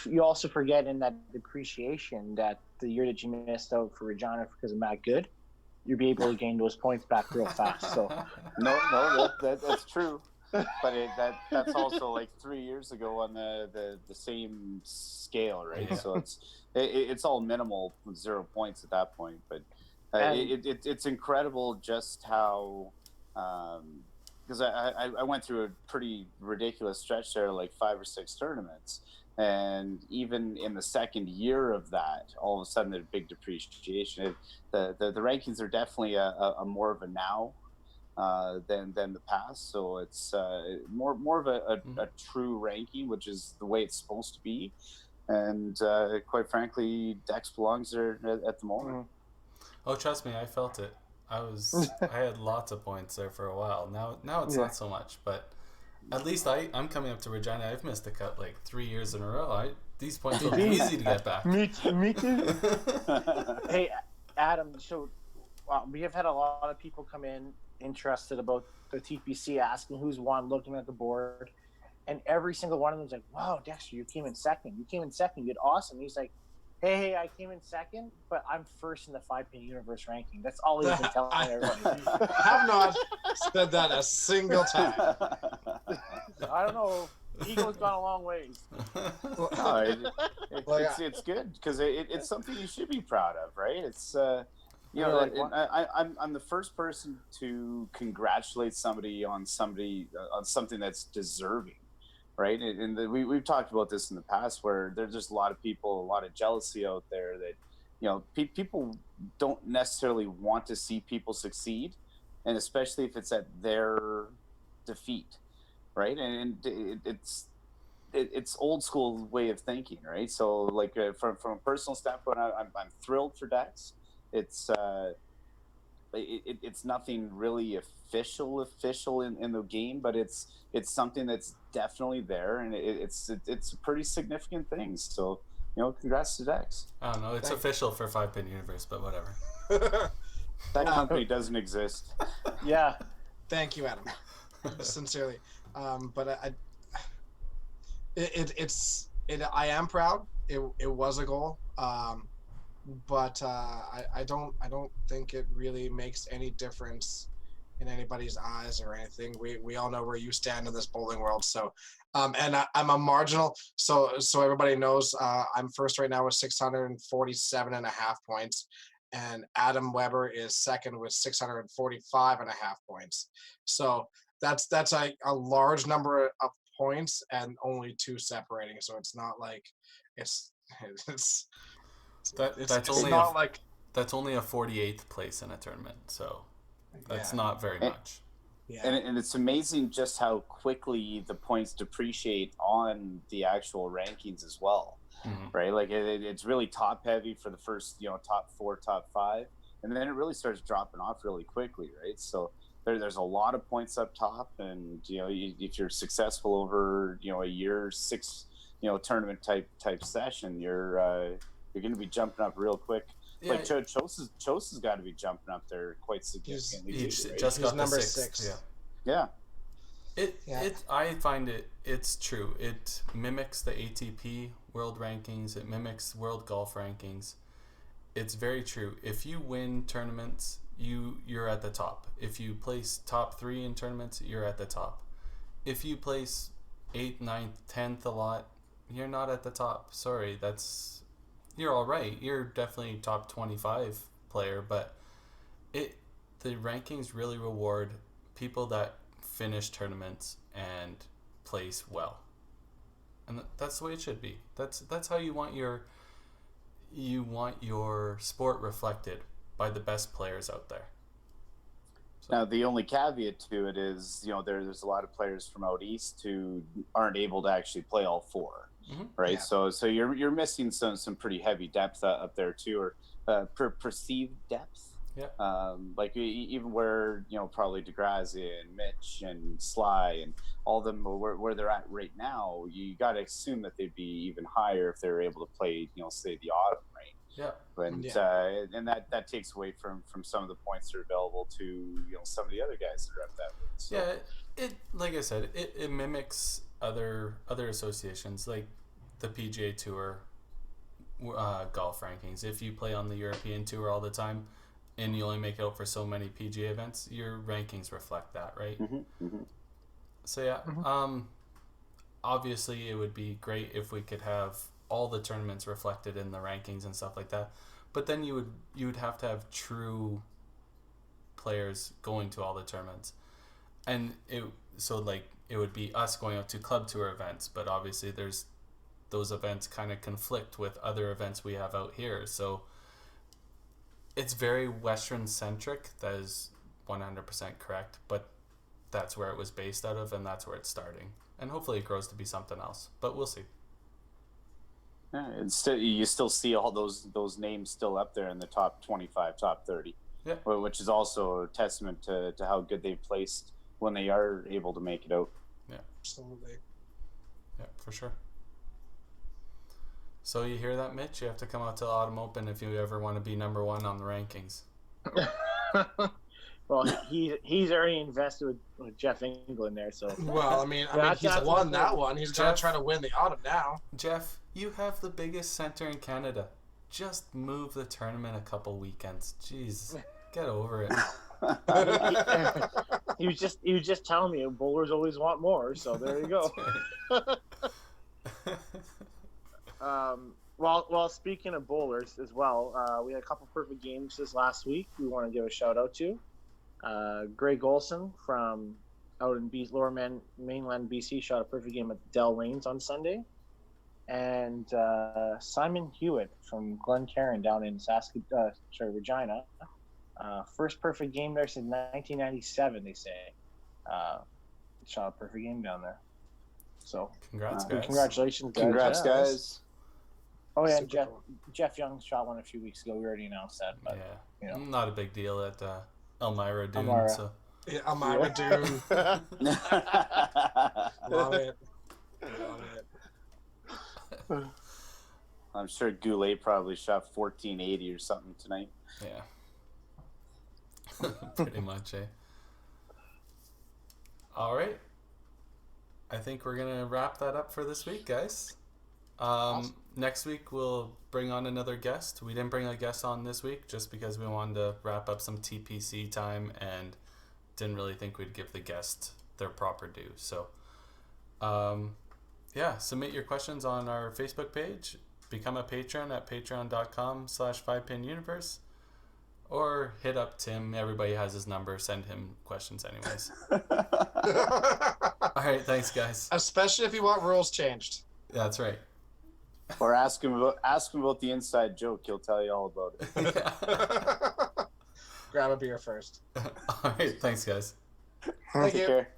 You also forget in that depreciation that the year that you missed out for Regina because of Matt Good, you'll be able to gain those points back real fast. So no, that's true. But that's also like 3 years ago on the same scale, right? Yeah. So it's all minimal, 0 points at that point. But it's incredible just how, because I went through a pretty ridiculous stretch there, like 5 or 6 tournaments. And even in the second year of that, all of a sudden there's big depreciation. The rankings are definitely a more of a now than the past. So it's more of a true ranking, which is the way it's supposed to be. And quite frankly, Dex belongs there at the moment. Oh, trust me, I felt it. I had lots of points there for a while. Now it's not so much, but at least I'm coming up to Regina. I've missed the cut like 3 years in a row. These points will be easy to get back. Me too. Hey, Adam, so we have had a lot of people come in interested about the TPC, asking who's won, looking at the board, and every single one of them is like, wow, Dexter, you came in second. You did awesome. He's like, hey, I came in second, but I'm first in the 5-Pin Universe ranking. That's all he's been telling everybody. I have not said that a single time. I don't know. Ego's gone a long ways. It's good because it's something you should be proud of, right? It's I'm the first person to congratulate somebody on something that's deserving. Right, and we've talked about this in the past, where there's just a lot of people, a lot of jealousy out there that, people don't necessarily want to see people succeed, and especially if it's at their defeat, right? And it's old school way of thinking, right? So like from a personal standpoint, I'm thrilled for Dex. It's nothing really official in the game, but it's something that's definitely there, and it's a pretty significant thing. So congrats to Dex. I don't know. It's official for 5-Pin Universe, but whatever. That company doesn't exist. Yeah. Thank you, Adam. Sincerely. But I am proud. It was a goal. But I don't think it really makes any difference in anybody's eyes or anything. We all know where you stand in this bowling world. So, and I'm a marginal. So everybody knows I'm first right now with 647.5 points, and Adam Weber is second with 645.5 points. So that's a large number of points and only 2 separating. So it's not like it's that's only a 48th place in a tournament, so that's not very much. Yeah. And it's amazing just how quickly the points depreciate on the actual rankings as well, right? Like it's really top heavy for the first, top 4, top 5, and then it really starts dropping off really quickly, right? So there's a lot of points up top, and if you're successful over a year 6 tournament type session, you're going to be jumping up real quick. Yeah. Like Chose has got to be jumping up there quite significantly. He's just got number 6. Yeah. I find it's true. It mimics the ATP world rankings. It mimics world golf rankings. It's very true. If you win tournaments, you're at the top. If you place top 3 in tournaments, you're at the top. If you place 8th, 9th, 10th a lot, you're not at the top. Sorry, you're all right. You're definitely top 25 player, but the rankings really reward people that finish tournaments and place well, and that's the way it should be. That's how you want your sport reflected by the best players out there. So. Now, the only caveat to it is, there's a lot of players from out east who aren't able to actually play all 4. Right. Yeah. So you're missing some pretty heavy depth up there too, or perceived depth. Yeah. Like even where probably DeGrazia and Mitch and Sly and all of them where they're at right now, you got to assume that they'd be even higher if they're able to play say the autumn, right? Yeah. And that takes away from some of the points that are available to some of the other guys that are up that way. So. Yeah. It like I said, it mimics other associations like the PGA Tour golf rankings. If you play on the European Tour all the time and you only make it out for so many PGA events, your rankings reflect that, right? So yeah, obviously it would be great if we could have all the tournaments reflected in the rankings and stuff like that, but then you would have to have true players going to all the tournaments, and it would be us going out to club tour events, but obviously those events kind of conflict with other events we have out here. So it's very Western centric. That is 100% correct, but that's where it was based out of, and that's where it's starting. And hopefully it grows to be something else, but we'll see. Yeah, you still see all those names still up there in the top 25, top 30, which is also a testament to how good they've placed when they are able to make it out. Yeah, absolutely. Yeah, for sure. So you hear that, Mitch? You have to come out to the Autumn Open if you ever want to be number 1 on the rankings. Well, he's already invested with Jeff England there, so. Well, I mean, he's won that one. He's got to try to win the Autumn now. Jeff, you have the biggest center in Canada. Just move the tournament a couple weekends. Jeez, get over it. He was just telling me bowlers always want more, so there you go. Well, speaking of bowlers as well, we had a couple perfect games this last week. We want to give a shout out to Greg Olson from out in Lower Mainland BC shot a perfect game at Dell Lanes on Sunday, and Simon Hewitt from Glencairn down in Regina. First perfect game there since 1997, they say. Shot a perfect game down there. So congrats, guys. Congratulations, guys. Congrats, guys. Oh yeah, Jeff Young shot one a few weeks ago. We already announced that, but not a big deal at Elmira Dune. Elmira. So. Yeah, Elmira Dune. Love it. I'm sure Goulet probably shot 1480 or something tonight. Yeah. Pretty much, eh? All right. I think we're going to wrap that up for this week, guys. Awesome. Next week, we'll bring on another guest. We didn't bring a guest on this week just because we wanted to wrap up some TPC time and didn't really think we'd give the guest their proper due. So, yeah, submit your questions on our Facebook page. Become a patron at patreon.com/5pinuniverse. Or hit up Tim. Everybody has his number. Send him questions anyways. All right, thanks, guys. Especially if you want rules changed. That's right. Or ask him about the inside joke. He'll tell you all about it. Grab a beer first. All right, thanks, guys. Thank Take you. care.